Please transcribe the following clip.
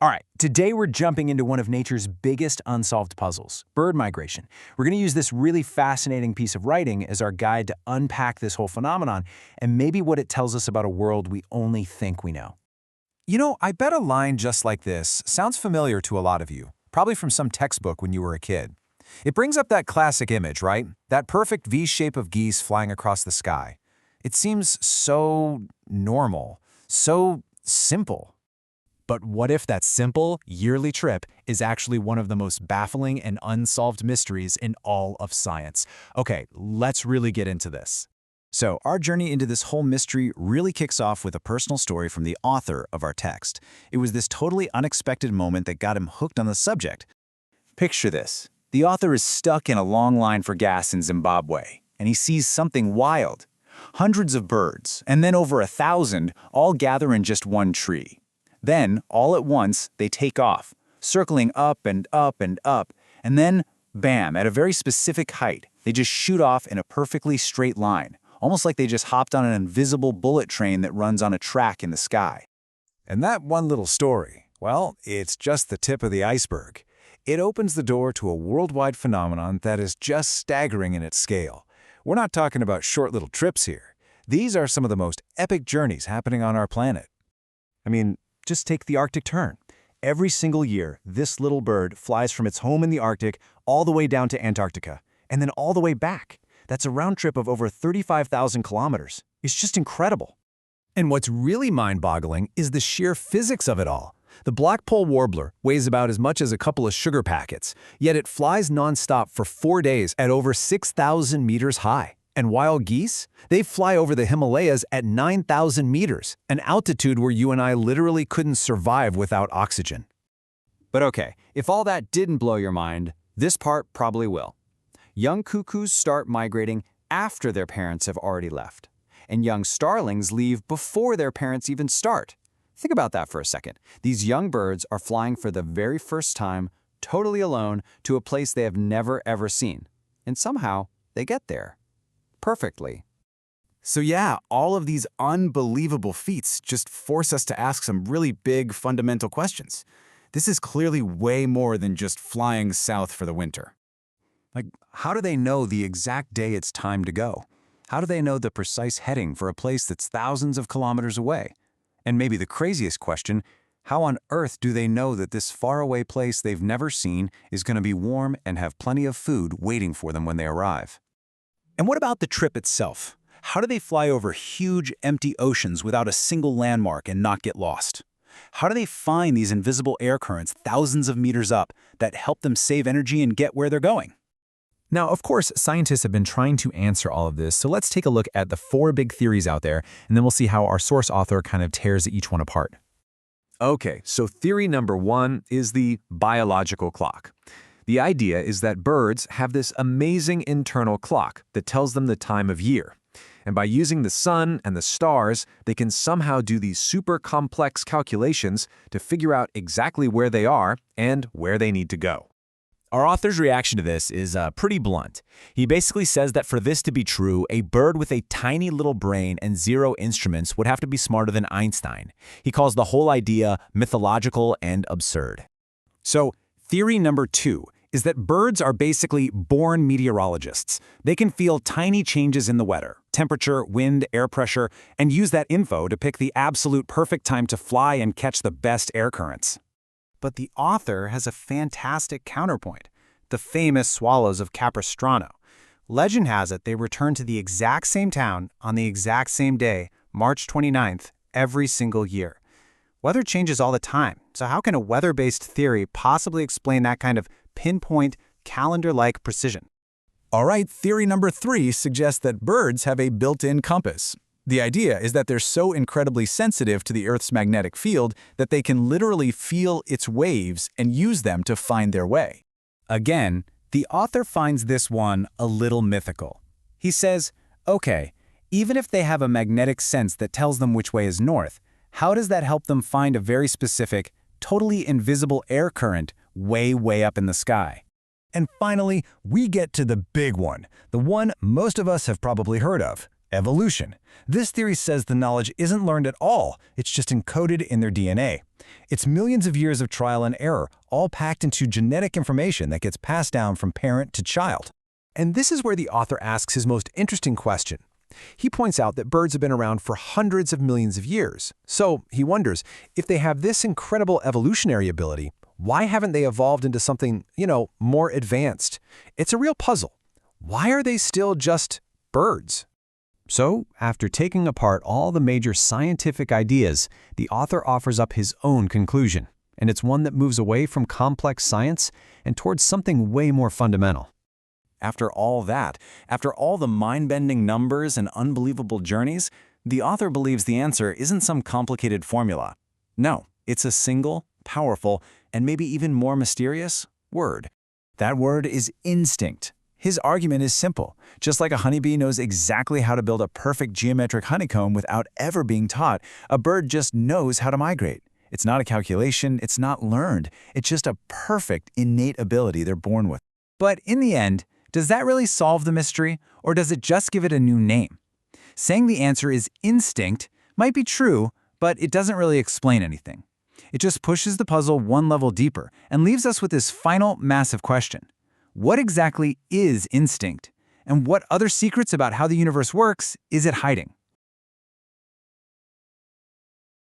All right, today we're jumping into one of nature's biggest unsolved puzzles, bird migration. We're going to use this really fascinating piece of writing as our guide to unpack this whole phenomenon and maybe what it tells us about a world we only think we know. I bet a line just like this sounds familiar to a lot of you, probably from some textbook when you were a kid. It brings up that classic image, right? That perfect V shape of geese flying across the sky. It seems so normal, so simple. But what if that simple, yearly trip is actually one of the most baffling and unsolved mysteries in all of science? Okay, let's really get into this. So, our journey into this whole mystery really kicks off with a personal story from the author of our text. It was this totally unexpected moment that got him hooked on the subject. Picture this. The author is stuck in a long line for gas in Zimbabwe, and he sees something wild. Hundreds of birds, and then over 1,000, all gather in just one tree. Then, all at once, they take off, circling up and up and up, and then, bam, at a very specific height, they just shoot off in a perfectly straight line, almost like they just hopped on an invisible bullet train that runs on a track in the sky. And that one little story, well, it's just the tip of the iceberg. It opens the door to a worldwide phenomenon that is just staggering in its scale. We're not talking about short little trips here. These are some of the most epic journeys happening on our planet. Just take the Arctic tern. Every single year, this little bird flies from its home in the Arctic all the way down to Antarctica, and then all the way back. That's a round trip of over 35,000 kilometers. It's just incredible. And what's really mind-boggling is the sheer physics of it all. The blackpoll warbler weighs about as much as a couple of sugar packets, yet it flies nonstop for 4 days at over 6,000 meters high. And wild geese? They fly over the Himalayas at 9,000 meters, an altitude where you and I literally couldn't survive without oxygen. But okay, if all that didn't blow your mind, this part probably will. Young cuckoos start migrating after their parents have already left, and young starlings leave before their parents even start. Think about that for a second. These young birds are flying for the very first time, totally alone, to a place they have never ever seen. And somehow, they get there. Perfectly. So yeah, all of these unbelievable feats just force us to ask some really big, fundamental questions. This is clearly way more than just flying south for the winter. Like, how do they know the exact day it's time to go? How do they know the precise heading for a place that's thousands of kilometers away? And maybe the craziest question, how on earth do they know that this faraway place they've never seen is going to be warm and have plenty of food waiting for them when they arrive? And what about the trip itself? How do they fly over huge, empty oceans without a single landmark and not get lost? How do they find these invisible air currents thousands of meters up that help them save energy and get where they're going? Now, of course, scientists have been trying to answer all of this, so let's take a look at the 4 big theories out there, and then we'll see how our source author kind of tears each one apart. Okay, so theory number 1 is the biological clock. The idea is that birds have this amazing internal clock that tells them the time of year. And by using the sun and the stars, they can somehow do these super complex calculations to figure out exactly where they are and where they need to go. Our author's reaction to this is pretty blunt. He basically says that for this to be true, a bird with a tiny little brain and 0 instruments would have to be smarter than Einstein. He calls the whole idea mythological and absurd. So, theory number 2 is that birds are basically born meteorologists. They can feel tiny changes in the weather, temperature, wind, air pressure, and use that info to pick the absolute perfect time to fly and catch the best air currents. But the author has a fantastic counterpoint, the famous swallows of Capistrano. Legend has it they return to the exact same town on the exact same day, March 29th, every single year. Weather changes all the time, so how can a weather-based theory possibly explain that kind of pinpoint, calendar-like precision? All right, theory number 3 suggests that birds have a built-in compass. The idea is that they're so incredibly sensitive to the Earth's magnetic field that they can literally feel its waves and use them to find their way. Again, the author finds this one a little mythical. He says, okay, even if they have a magnetic sense that tells them which way is north, how does that help them find a very specific, totally invisible air current way, way up in the sky? And finally, we get to the big one, the one most of us have probably heard of, Evolution. This theory says the knowledge isn't learned at all, it's just encoded in their DNA. It's millions of years of trial and error, all packed into genetic information that gets passed down from parent to child. And this is where the author asks his most interesting question. He points out that birds have been around for hundreds of millions of years. So he wonders, if they have this incredible evolutionary ability, why haven't they evolved into something, more advanced? It's a real puzzle. Why are they still just birds? So, after taking apart all the major scientific ideas, the author offers up his own conclusion, and it's one that moves away from complex science and towards something way more fundamental. After all that, after all the mind-bending numbers and unbelievable journeys, the author believes the answer isn't some complicated formula. No, it's a single, powerful, and maybe even more mysterious word. That word is instinct. His argument is simple. Just like a honeybee knows exactly how to build a perfect geometric honeycomb without ever being taught, a bird just knows how to migrate. It's not a calculation, it's not learned. It's just a perfect, innate ability they're born with. But in the end, does that really solve the mystery, or does it just give it a new name? Saying the answer is instinct might be true, but it doesn't really explain anything. It just pushes the puzzle one level deeper and leaves us with this final massive question. What exactly is instinct? And what other secrets about how the universe works is it hiding?